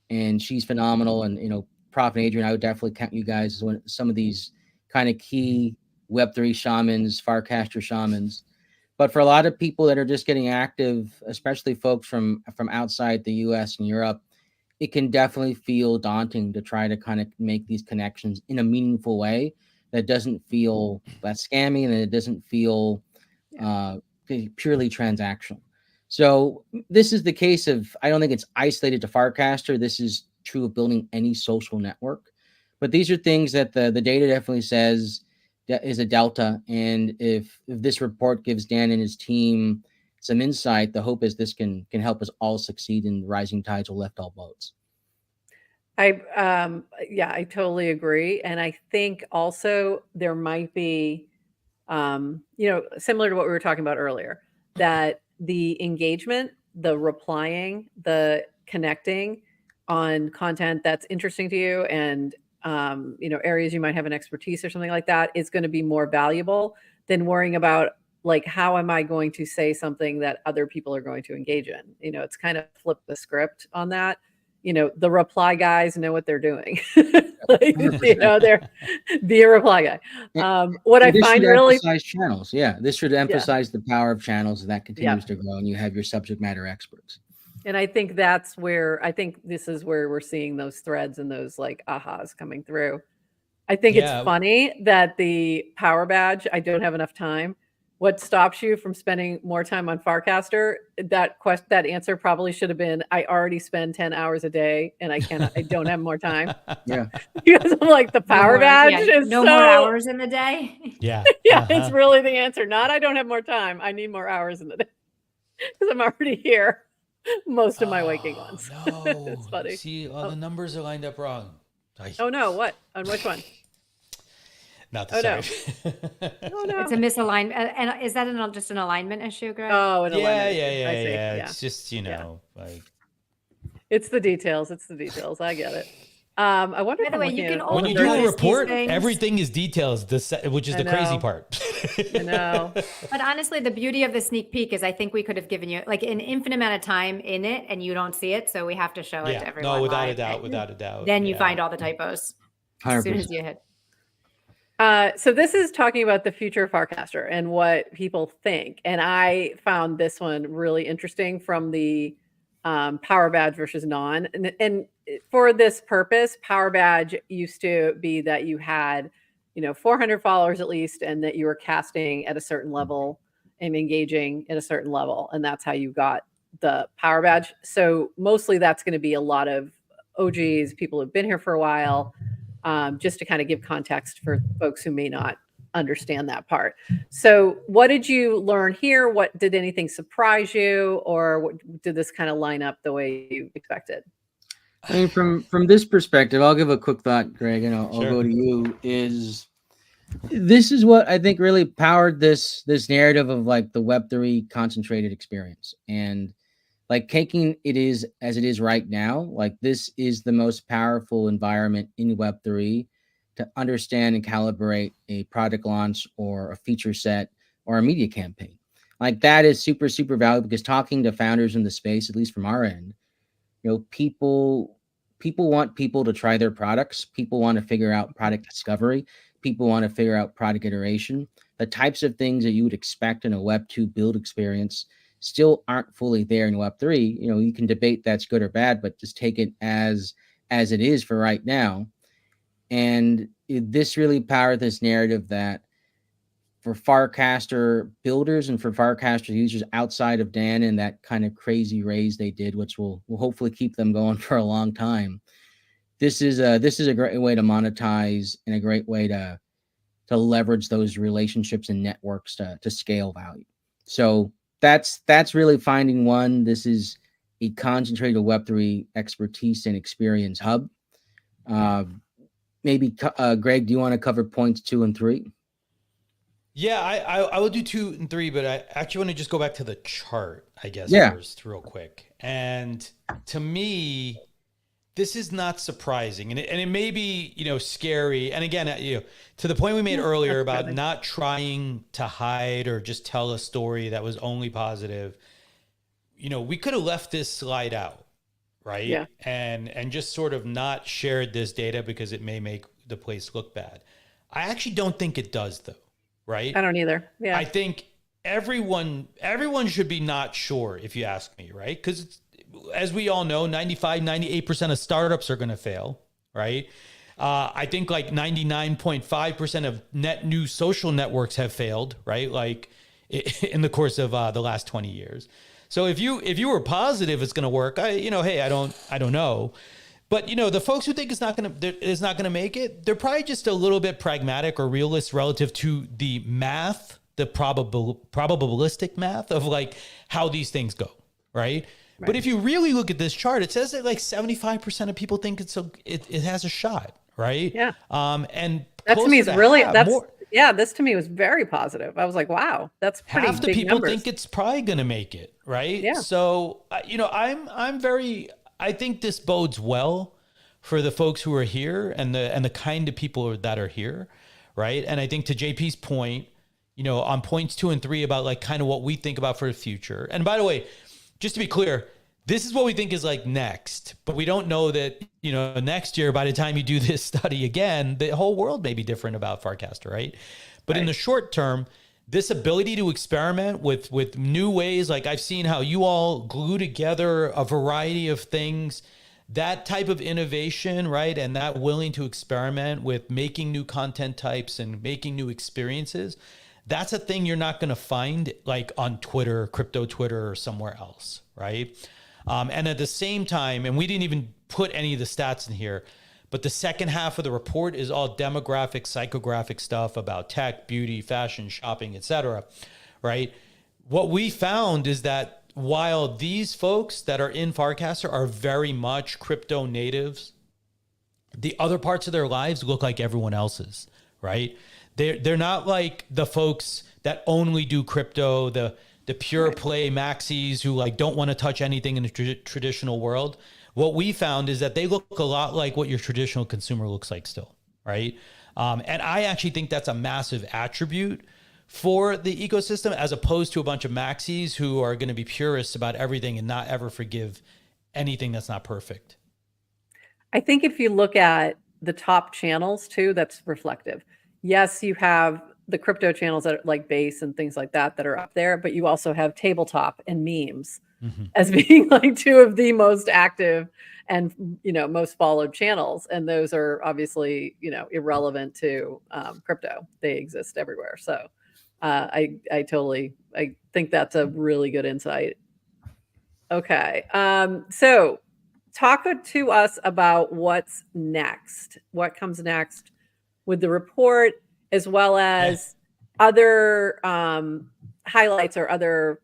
S2: and she's phenomenal. And, you know, Prof and Adrian, I would definitely count you guys as some of these kind of key Web3 shamans, Farcaster shamans. But for a lot of people that are just getting active, especially folks from outside the US and Europe, it can definitely feel daunting to try to kind of make these connections in a meaningful way that doesn't feel that scammy and it doesn't feel purely transactional. So this is the case of, I don't think it's isolated to Farcaster. This is true of building any social network, but these are things that the data definitely says that is a delta. And if this report gives Dan and his team some insight, the hope is this can help us all succeed, and rising tides will lift all boats.
S1: I totally agree. And I think also there might be, you know, similar to what we were talking about earlier, that the engagement, the replying, the connecting on content that's interesting to you and, you know, areas you might have an expertise or something like that is going to be more valuable than worrying about like, how am I going to say something that other people are going to engage in? You know, it's kind of flip the script on that. the reply guys know what they're doing. Like, they're be a reply guy. What I
S2: this
S1: find
S2: should
S1: really,
S2: emphasize channels. Yeah, this should emphasize the power of channels, and that continues to grow, and you have your subject matter experts.
S1: and I think this is where we're seeing those threads and those like ahas coming through. I think it's funny that the power badge, I don't have enough time. What stops you from spending more time on Farcaster? That answer probably should have been, I already spend 10 hours a day and I don't have more time.
S2: Yeah.
S1: Because I'm like, the power badge is
S4: no more hours in the day.
S3: Yeah.
S1: Yeah, it's really the answer. Not, I don't have more time. I need more hours in the day because I'm already here most of my waking ones.
S3: No.
S1: It's funny.
S3: See, all the numbers are lined up wrong.
S1: Oh no, what? On which one?
S3: Not the same.
S1: Oh no.
S4: It's a misalignment. And is that just an alignment issue, Greg?
S1: Oh, an alignment.
S3: Yeah. It's just, like.
S1: It's the details. I get it. I wonder.
S4: By the way, you can
S3: when you do a report, everything is details, which is the crazy part.
S1: I know.
S4: But honestly, the beauty of the sneak peek is I think we could have given you like an infinite amount of time in it and you don't see it. So we have to show it to everyone.
S3: No, without
S4: live.
S3: a doubt.
S4: Then you find all the typos
S2: 100%.
S4: as soon as you hit.
S1: So this is talking about the future of Farcaster and what people think. And I found this one really interesting from the Power Badge versus non. And for this purpose, Power Badge used to be that you had, 400 followers at least, and that you were casting at a certain level and engaging at a certain level. And that's how you got the Power Badge. So mostly that's going to be a lot of OGs, people who've been here for a while, just to kind of give context for folks who may not understand that part. So what did you learn here? What did anything surprise you, or did this kind of line up the way you expected?
S2: I mean, from this perspective, I'll give a quick thought, Greg, and I'll go to you. This is what I think really powered this narrative of like the Web3 concentrated experience, and like taking it is as it is right now. Like this is the most powerful environment in Web3 to understand and calibrate a product launch or a feature set or a media campaign. Like that is super, super valuable because talking to founders in the space, at least from our end, people want people to try their products. People want to figure out product discovery. People want to figure out product iteration. The types of things that you would expect in a Web2 build experience still aren't fully there in Web3. You can debate that's good or bad, but just take it as it is for right now. And this really powered this narrative that for Farcaster builders and for Farcaster users outside of Dan and that kind of crazy raise they did, which will hopefully keep them going for a long time. This is a great way to monetize and a great way to leverage those relationships and networks to scale value. So that's really finding one. This is a concentrated Web3 expertise and experience hub. Maybe Greg, do you want to cover points 2 and 3?
S3: Yeah, I will do 2 and 3, but I actually want to just go back to the chart, I guess, first, real quick. And to me, this is not surprising, and it may be scary. And again, to the point we made earlier about not trying to hide or just tell a story that was only positive. We could have left this slide out, right?
S1: Yeah.
S3: And just sort of not shared this data because it may make the place look bad. I actually don't think it does, though. Right?
S1: I don't either. Yeah.
S3: I think everyone should be not sure, if you ask me, right? Because as we all know, 98% of startups are going to fail, right? I think like 99.5% of net new social networks have failed, right? Like in the course of the last 20 years. So if you were positive it's going to work, I don't know. But the folks who think it's not going to make it, they're probably just a little bit pragmatic or realist relative to the math, the probabilistic math of like how these things go, right? But if you really look at this chart, it says that like 75% of people think it has a shot, right?
S1: Yeah.
S3: And
S1: that to me is really this to me was very positive. I was like, wow, that's pretty
S3: half the
S1: big
S3: people
S1: numbers.
S3: think it's probably going to make it, right?
S1: Yeah.
S3: So I think this bodes well for the folks who are here and the kind of people that are here, right? And I think to JP's point, on points 2 and 3 about like kind of what we think about for the future. And by the way, just to be clear, this is what we think is like next, but we don't know that, next year, by the time you do this study again, the whole world may be different about Farcaster, right? But in the short term, this ability to experiment with new ways, like I've seen how you all glue together a variety of things, that type of innovation, right? And that willing to experiment with making new content types and making new experiences, that's a thing you're not going to find like on Twitter, crypto Twitter, or somewhere else, right? And at the same time, and we didn't even put any of the stats in here, but the second half of the report is all demographic, psychographic stuff about tech, beauty, fashion, shopping, etc. Right? What we found is that while these folks that are in Farcaster are very much crypto natives, the other parts of their lives look like everyone else's, right? They're not like the folks that only do crypto, the pure play maxis who like don't want to touch anything in the traditional world. What we found is that they look a lot like what your traditional consumer looks like still, right? And I actually think that's a massive attribute for the ecosystem, as opposed to a bunch of maxis who are going to be purists about everything and not ever forgive anything that's not perfect.
S1: I think if you look at the top channels too, that's reflective. Yes, you have the crypto channels that are like base and things like that are up there, but you also have tabletop and memes as being like two of the most active and most followed channels, and those are obviously irrelevant to crypto. They exist everywhere. So I think that's a really good insight. Okay, so talk to us about what's next. What comes next with the report, as well as other highlights or other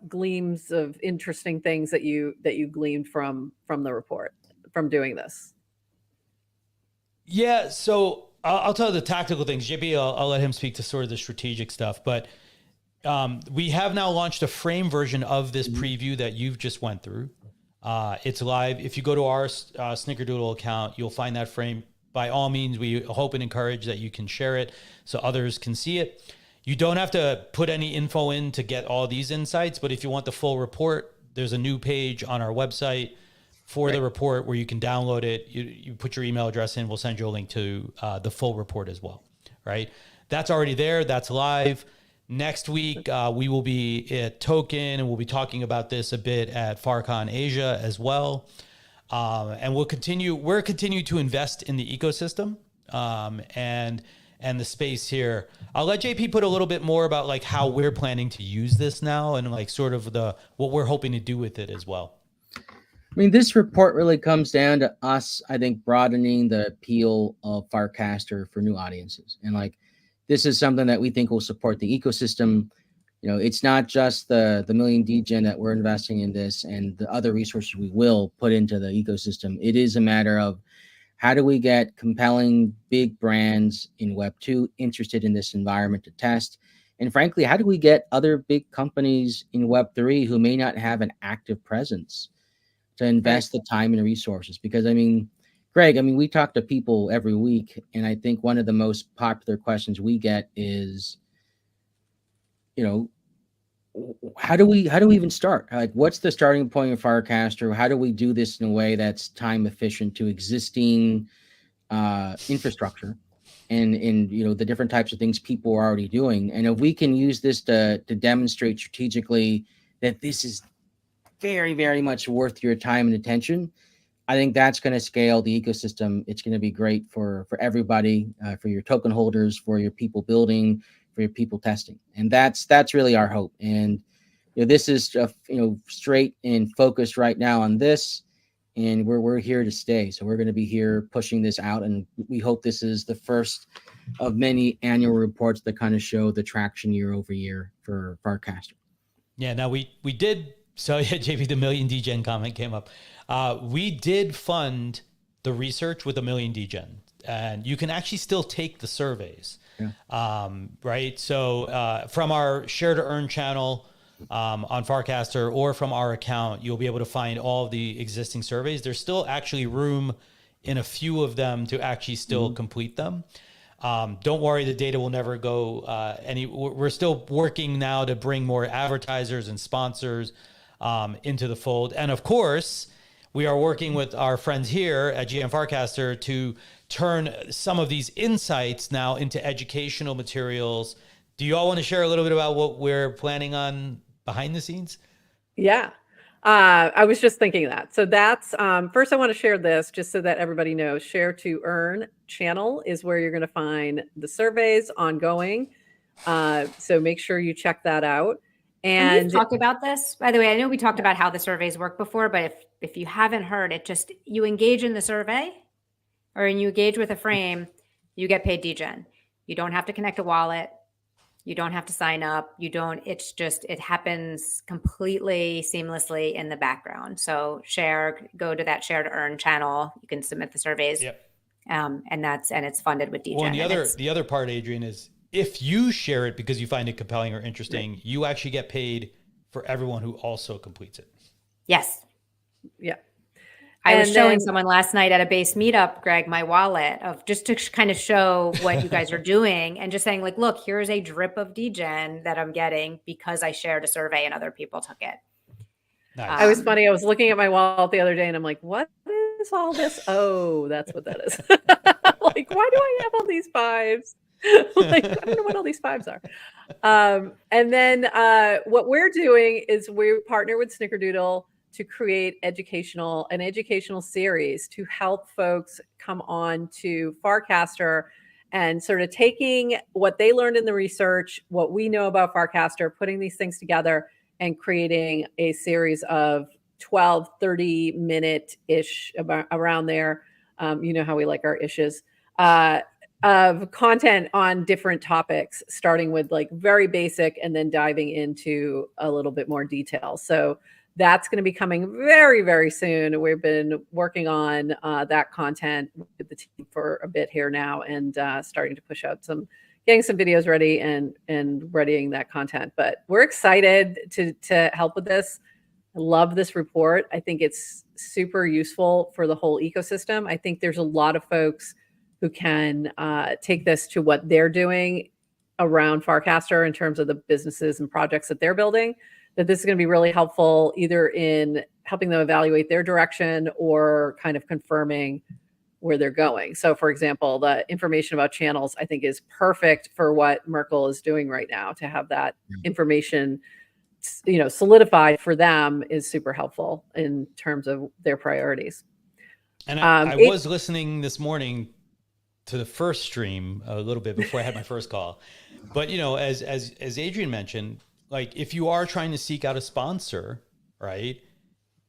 S1: gleams of interesting things that you gleaned from the report, from doing this.
S3: Yeah, so I'll tell you the tactical things. JP, I'll let him speak to sort of the strategic stuff. But we have now launched a frame version of this preview that you've just went through. It's live. If you go to our Snickerdoodle account, you'll find that frame. By all means, we hope and encourage that you can share it so others can see it. You don't have to put any info in to get all these insights, but if you want the full report, there's a new page on our website for the report where you can download it. You put your email address in, we'll send you a link to the full report as well, right? That's already there. That's live. Next week, we will be at Token, and we'll be talking about this a bit at FarCon Asia as well. And we're continue to invest in the ecosystem and the space here. I'll let JP put a little bit more about like how we're planning to use this now and like sort of what we're hoping to do with it as well.
S2: I mean, this report really comes down to us, I think, broadening the appeal of Farcaster for new audiences. And like, this is something that we think will support the ecosystem. It's not just the million degen that we're investing in this and the other resources we will put into the ecosystem. It is a matter of how do we get compelling big brands in Web 2 interested in this environment to test? And frankly, how do we get other big companies in Web 3 who may not have an active presence to invest the time and resources? Because, I mean, Greg, we talk to people every week, and I think one of the most popular questions we get is, how do we even start? Like, what's the starting point of Farcaster? How do we do this in a way that's time efficient to existing infrastructure and the different types of things people are already doing? And if we can use this to demonstrate strategically that this is very, very much worth your time and attention, I think that's going to scale the ecosystem. It's going to be great for everybody, for your token holders, for your people building, for your people testing. And that's really our hope. And this is straight and focused right now on this, and we're here to stay. So we're going to be here pushing this out, and we hope this is the first of many annual reports that kind of show the traction year over year for Farcaster.
S3: Yeah, now we did. So yeah, JP, the million degen comment came up. We did fund the research with a million degen, and you can actually still take the surveys. Yeah. Right. So from our share to earn channel on Farcaster or from our account, you'll be able to find all of the existing surveys. There's still actually room in a few of them to actually still complete them. Don't worry, the data will never go we're still working now to bring more advertisers and sponsors into the fold. And of course, we are working with our friends here at GM Farcaster to turn some of these insights now into educational materials. Do you all want to share a little bit about what we're planning on behind the scenes?
S1: Yeah. I was just thinking that. So that's, first I want to share this just so that everybody knows. Share to Earn channel is where you're going to find the surveys ongoing. So make sure you check that out.
S4: And we've talked about this, by the way. I know we talked about how the surveys work before, but if you haven't heard it, just you engage in the survey or you engage with a frame, you get paid degen. You don't have to connect a wallet. You don't have to sign up. It's just, it happens completely seamlessly in the background. So go to that Share to Earn channel. You can submit the surveys.
S3: Yep.
S4: And it's funded with degen.
S3: Well, and the other part, Adrian, is if you share it because you find it compelling or interesting, right, you actually get paid for everyone who also completes it.
S4: Yes.
S1: Yeah.
S4: I was showing someone last night at a base meetup, Greg, my wallet of just to kind of show what you guys are doing and just saying like, look, here's a drip of degen that I'm getting because I shared a survey and other people took it.
S3: Nice.
S1: I was funny. I was looking at my wallet the other day and I'm like, what is all this? Oh, that's what that is. Like, why do I have all these fives? Like, I don't know what all these fives are. And then what we're doing is we partner with Snickerdoodle to create an educational series to help folks come on to Farcaster and sort of taking what they learned in the research, what we know about Farcaster, putting these things together and creating a series of 12, 30-minute-ish around there. You know how we like our ishes. Of content on different topics, starting with like very basic and then diving into a little bit more detail. So that's going to be coming very, very soon. We've been working on that content with the team for a bit here now and starting to push out getting some videos ready and readying that content. But we're excited to help with this. I love this report. I think it's super useful for the whole ecosystem. I think there's a lot of folks who can take this to what they're doing around Farcaster in terms of the businesses and projects that they're building, that this is going to be really helpful either in helping them evaluate their direction or kind of confirming where they're going. So for example, the information about channels, I think is perfect for what Merkle is doing right now. To have that information, solidified for them is super helpful in terms of their priorities.
S3: And I was listening this morning to the first stream a little bit before I had my first call. But, as Adrian mentioned, like if you are trying to seek out a sponsor, right,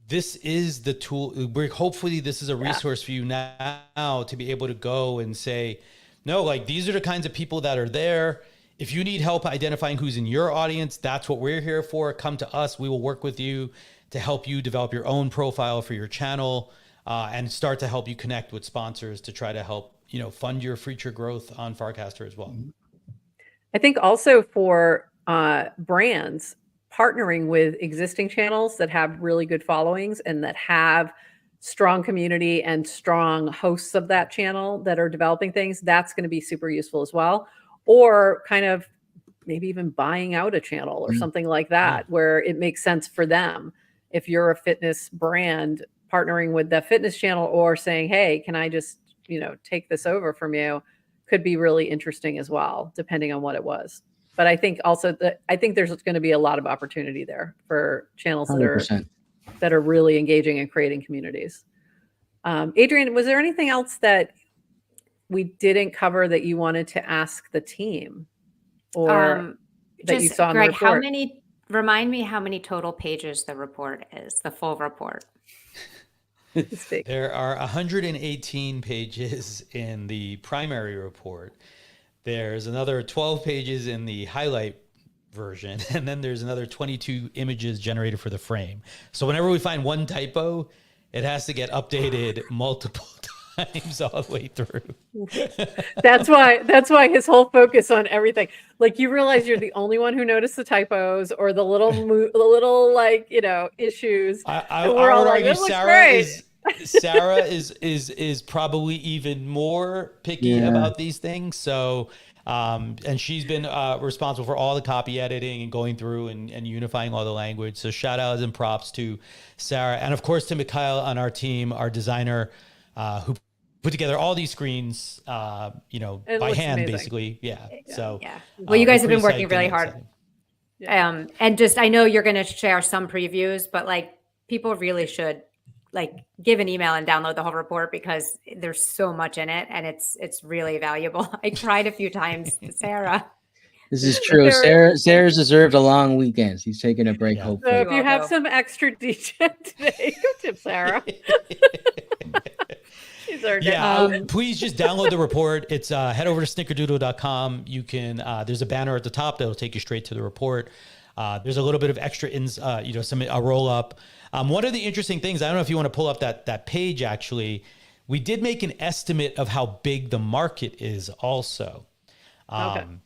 S3: this is the tool. Hopefully this is a resource for you now to be able to go and say, no, like these are the kinds of people that are there. If you need help identifying who's in your audience, that's what we're here for. Come to us. We will work with you to help you develop your own profile for your channel and start to help you connect with sponsors to try to help fund your future growth on Farcaster as well.
S1: I think also for brands partnering with existing channels that have really good followings and that have strong community and strong hosts of that channel that are developing things, that's going to be super useful as well. Or kind of maybe even buying out a channel or something like that, where it makes sense for them. If you're a fitness brand partnering with the fitness channel or saying, hey, can I just take this over from you, could be really interesting as well, depending on what it was. But I think also I think there's going to be a lot of opportunity there for channels that are really engaging and creating communities. Adrian, was there anything else that we didn't cover that you wanted to ask the team or that you saw in
S4: Greg,
S1: the report?
S4: Remind me how many total pages the report is, the full report.
S3: There are 118 pages in the primary report. There's another 12 pages in the highlight version, and then there's another 22 images generated for the frame. So whenever we find one typo, it has to get updated multiple times all the way through.
S1: That's why his whole focus on everything. Like you realize you're the only one who noticed the typos or the little like issues.
S3: I would argue Sarah is probably even more picky about these things. So, and she's been responsible for all the copy editing and going through and unifying all the language. So shout outs and props to Sarah. And of course to Mikhail on our team, our designer, who put together all these screens, you know, by hand, amazing. Basically. Yeah. So,
S4: well, you guys have been working really hard.
S3: Exciting.
S4: And just, I know you're going to share some previews, but like people really should like give an email and download the whole report because there's so much in it and it's really valuable. I tried a few times, Sarah.
S2: This is true. Sarah's deserved a long weekend. She's taking a break, hopefully.
S1: So if you have some extra detail today, go tip Sarah.
S3: Please just download the report. It's head over to snickerdoodle.com. You can there's a banner at the top that'll take you straight to the report. There's a little bit of extra a roll up. One of the interesting things, I don't know if you want to pull up that page actually, we did make an estimate of how big the market is also. And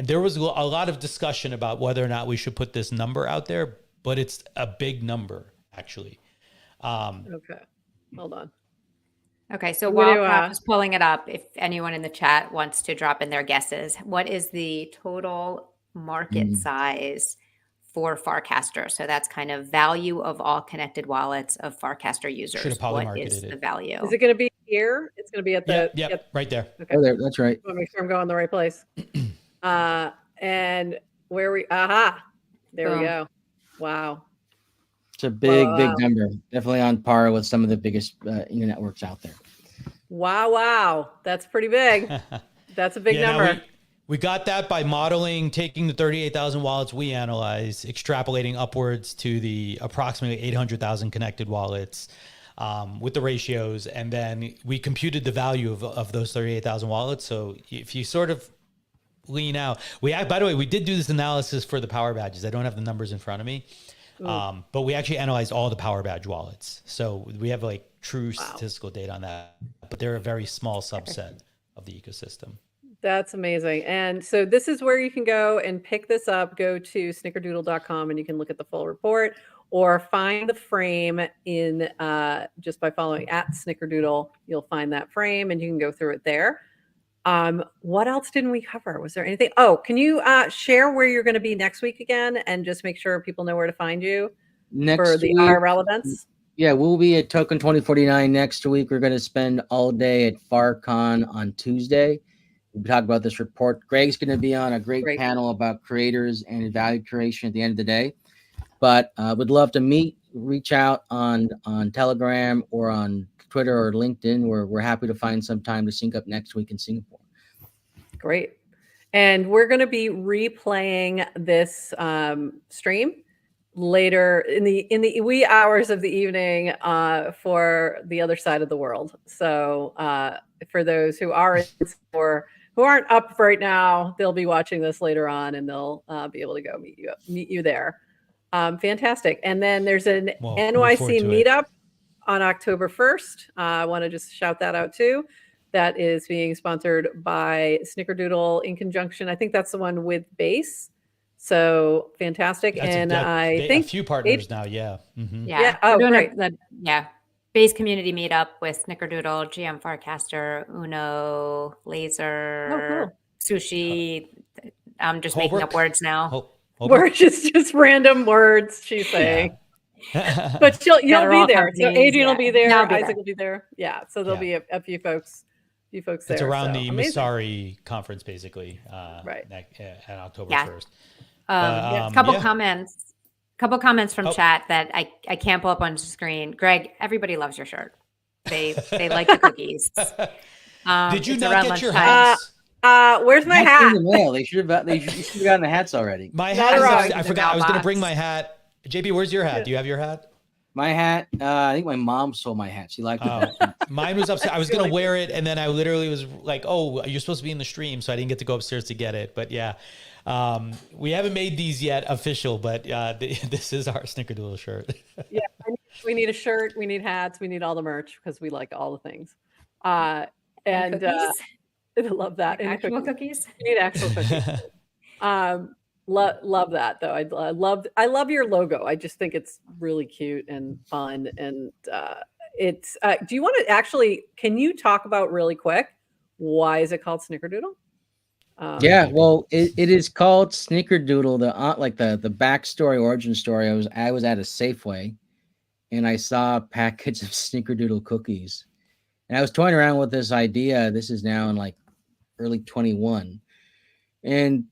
S3: there was a lot of discussion about whether or not we should put this number out there, but it's a big number actually.
S1: Okay, hold on.
S4: Okay, so while Prop is pulling it up, if anyone in the chat wants to drop in their guesses, what is the total market size for Farcaster? So that's kind of value of all connected wallets of Farcaster users. What is the value?
S1: Is it going to be here? It's going to be at the
S3: right there.
S2: Okay. Oh, there, that's right.
S1: I want to make sure I'm going the right place. And where we there we go. Wow.
S2: It's a big number. Definitely on par with some of the biggest networks out there.
S1: Wow. That's pretty big. That's a big number.
S3: We got that by modeling, taking the 38,000 wallets we analyze, extrapolating upwards to the approximately 800,000 connected wallets with the ratios. And then we computed the value of those 38,000 wallets. So if you sort of lean out, by the way, we did do this analysis for the power badges. I don't have the numbers in front of me. But we actually analyzed all the power badge wallets. So we have like true statistical data on that, but they're a very small subset of the ecosystem.
S1: That's amazing. And so this is where you can go and pick this up. Go to snickerdoodle.com and you can look at the full report or find the frame in just by following at Snickerdoodle. You'll find that frame and you can go through it there. What else didn't we cover? Was there anything? Oh, can you share where you're going to be next week again and just make sure people know where to find you for the IRL events?
S2: Yeah, we'll be at Token 2049 next week. We're going to spend all day at FarCon on Tuesday. We'll talk about this report. Greg's going to be on a great panel about creators and value creation at the end of the day. But would love to reach out on Telegram or on Twitter or LinkedIn. We're happy to find some time to sync up next week in Singapore.
S1: Great. And we're going to be replaying this stream later in the wee hours of the evening for the other side of the world. So for those who are who aren't up right now, they'll be watching this later on and they'll be able to go meet you there. Fantastic. And then there's an NYC meetup on October 1st. I want to just shout that out too. That is being sponsored by Snickerdoodle in conjunction. I think that's the one with Base. So fantastic. I think
S3: a few partners now. Yeah. Mm-hmm.
S4: Yeah.
S1: Oh, great.
S4: Base community meetup with Snickerdoodle, GM Farcaster, Uno, Laser, Sushi. I'm just making up words now.
S1: Words, just random words she's saying. Yeah. But you'll be there. So Adrian will be there. Isaac will be there. Yeah. So there'll be a few folks there.
S3: It's around the Masari conference, basically.
S1: Right.
S3: On October 1st.
S4: Couple comments from chat that I can't pull up on the screen. Greg, everybody loves your shirt. They like the cookies.
S3: Did you not get your hats?
S1: Where's my hat?
S2: In the mail. They should have gotten the hats already.
S3: My hat. I forgot. I was going to bring my hat. JP, where's your hat? Do you have your hat?
S2: My hat. I think my mom stole my hat. She liked it.
S3: Mine was upstairs. I was going to wear it, and then I literally was like, "Oh, you're supposed to be in the stream," so I didn't get to go upstairs to get it. But yeah, we haven't made these yet official, but this is our Snickerdoodle shirt.
S1: Yeah, we need a shirt. We need hats. We need all the merch because we like all the things. And I love that.
S4: Like actual cookies.
S1: You need actual cookies. Love that though. I love your logo. I just think it's really cute and fun, and it's. Do you want to actually? Can you talk about really quick why is it called Snickerdoodle?
S2: Yeah, well, it is called Snickerdoodle. The backstory, origin story. I was at a Safeway, and I saw a package of Snickerdoodle cookies, and I was toying around with this idea. This is now in like early 21, and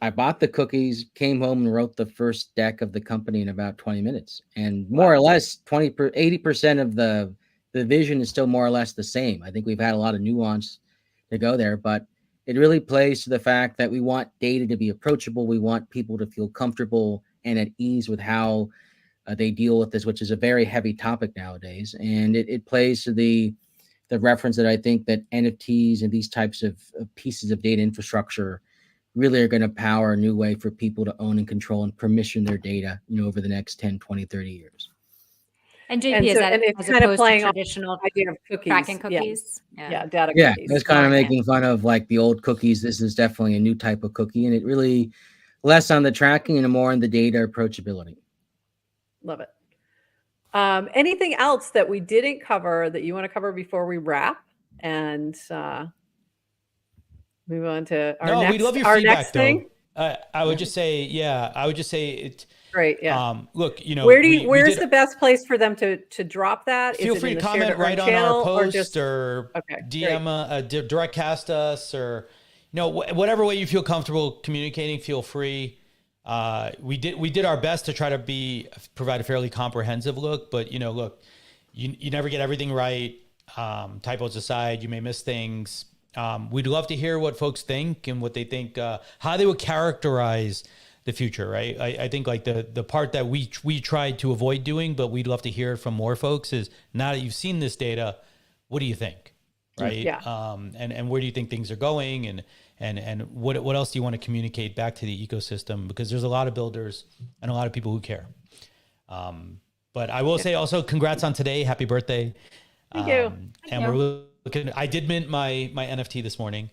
S2: I bought the cookies, came home and wrote the first deck of the company in about 20 minutes. And more or less 80% of the vision is still more or less the same. I think we've had a lot of nuance to go there, but it really plays to the fact that we want data to be approachable. We want people to feel comfortable and at ease with how they deal with this, which is a very heavy topic nowadays. And it plays to the reference that I think that NFTs and these types of pieces of data infrastructure really are going to power a new way for people to own and control and permission their data, over the next 10, 20, 30 years.
S4: And JP, is that
S1: it's
S4: as
S1: kind of
S4: opposed
S1: playing
S4: to traditional
S1: idea of cookies,
S4: tracking cookies?
S1: Yeah, data
S2: Yeah,
S1: cookies.
S2: it's kind of making fun of like the old cookies. This is definitely a new type of cookie, and it really less on the tracking and more on the data approachability.
S1: Love it. Anything else that we didn't cover that you want to cover before we wrap and move on to our
S3: we'd love your feedback,
S1: next thing?
S3: I would just say, it.
S1: Great. Yeah.
S3: Look,
S1: where's the best place for them to drop that?
S3: Feel free to comment right on our post or DM, direct cast us, or whatever way you feel comfortable communicating. Feel free. We did our best to try to provide a fairly comprehensive look, but look, you never get everything right. Typos aside, you may miss things. We'd love to hear what folks think and what they think, how they would characterize the future, right? I think like the part that we tried to avoid doing, but we'd love to hear from more folks is, now that you've seen this data, what do you think, right?
S1: Yeah.
S3: And where do you think things are going, and what else do you want to communicate back to the ecosystem? Because there's a lot of builders and a lot of people who care. But I will say also, congrats on today, happy birthday.
S1: Thank you.
S3: We're looking. I did mint my NFT this morning.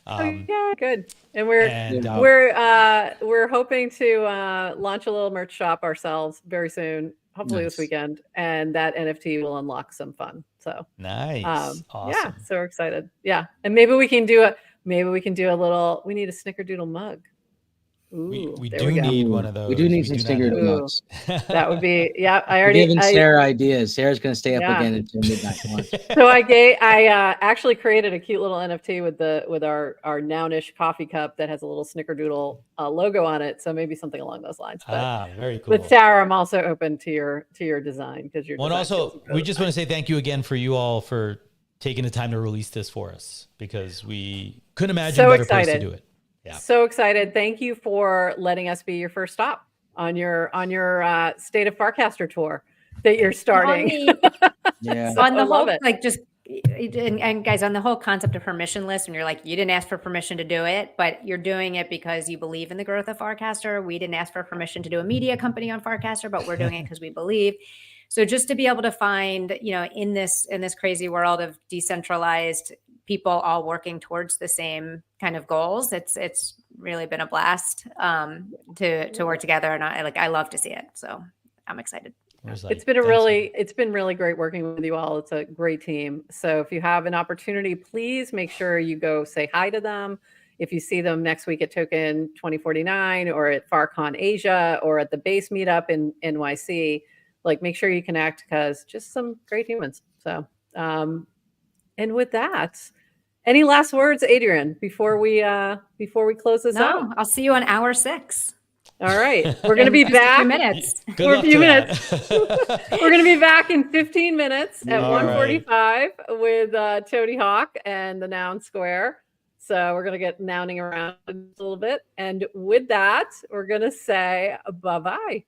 S1: Yeah, good. And we're hoping to launch a little merch shop ourselves very soon, hopefully this weekend, and that NFT will unlock some fun. So
S3: nice, awesome.
S1: Yeah, so we're excited. Yeah, and maybe we can do a little. We need a Snickerdoodle mug. Ooh,
S3: we do need one of those.
S2: We do need some Snickerdoodle mugs.
S1: That would be, yeah.
S2: We're giving Sarah ideas. Sarah's going to stay up again until midnight.
S1: So I actually created a cute little NFT with our Nounish coffee cup that has a little Snickerdoodle logo on it. So maybe something along those lines. But,
S3: very cool.
S1: But Sarah, I'm also open to your design, because you're.
S3: Well, and also we just want to say thank you again for you all for taking the time to release this for us, because we couldn't imagine a better place to do it. Yeah.
S1: So excited. Thank you for letting us be your first stop on your State of Farcaster tour that you're starting.
S4: Yeah. So on the whole, and guys, on the whole concept of permissionless, and you're like, you didn't ask for permission to do it, but you're doing it because you believe in the growth of Farcaster. We didn't ask for permission to do a media company on Farcaster, but we're doing it because we believe. So just to be able to find, in this crazy world of decentralized people all working towards the same kind of goals, it's really been a blast to work together, and I love to see it. So I'm excited.
S1: It's been really great working with you all. It's a great team. So if you have an opportunity, please make sure you go say hi to them. If you see them next week at Token 2049 or at FarCon Asia or at the base meetup in NYC, make sure you connect, because just some great humans. So, and with that, any last words, Adrian, before we close this out?
S4: I'll see you on hour 6.
S1: All right. We're going to be back.
S4: A few minutes.
S1: For a few minutes. We're going to be back in 15 minutes at 1:45 with Tony Hawk and the Noun Square. So we're going to get nouning around a little bit. And with that, we're going to say bye-bye.